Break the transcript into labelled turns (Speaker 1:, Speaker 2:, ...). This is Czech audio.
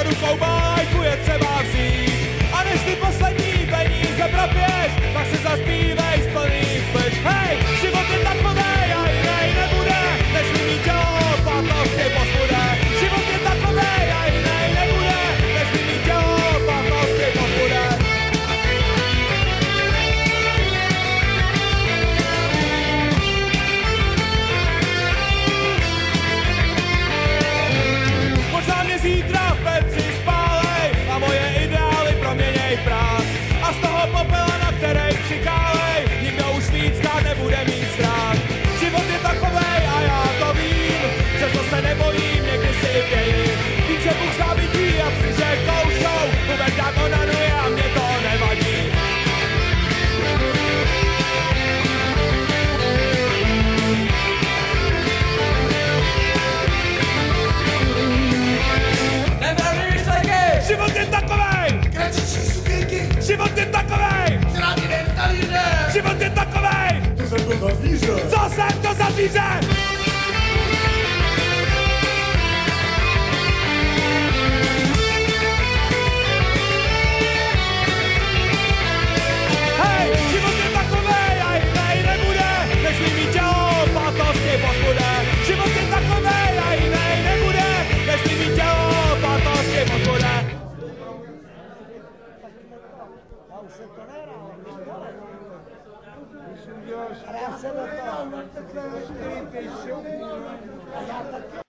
Speaker 1: rukou bájku je třeba vzít. A než ty poslední peníze propiješ, tak si zaspívej z plných plic. Hej, život je takovej a jinej nebude, než mít tělo platnosti pozbude. Život je takovej a jinej nebude, než mít tělo platnosti pozbude. Možná mě zítra v peci spálej a moje ideály proměněj v prach. A z toho popela, na který přikálej, nikdo už víc nebude mít strach. Život je takovej a já to vím, přesto se nebojím, někdy si i pějím. Vím, že Bůh závidí a psi, že koušou, Bůh tak onanuje a mě to nevadí. Život je takovej! Život je takovej! Život je takovej!
Speaker 2: Co jsem to za zvíře?
Speaker 1: Co jsem to za zvíře? Hej, život je takovej a jinej nebude, než mi mít tělo platnosti pozbude. Život je takovej a jinej nebude, než mi mít tělo platnosti pozbude.
Speaker 3: Já už jsem to nehrál, ale já jsem do toho.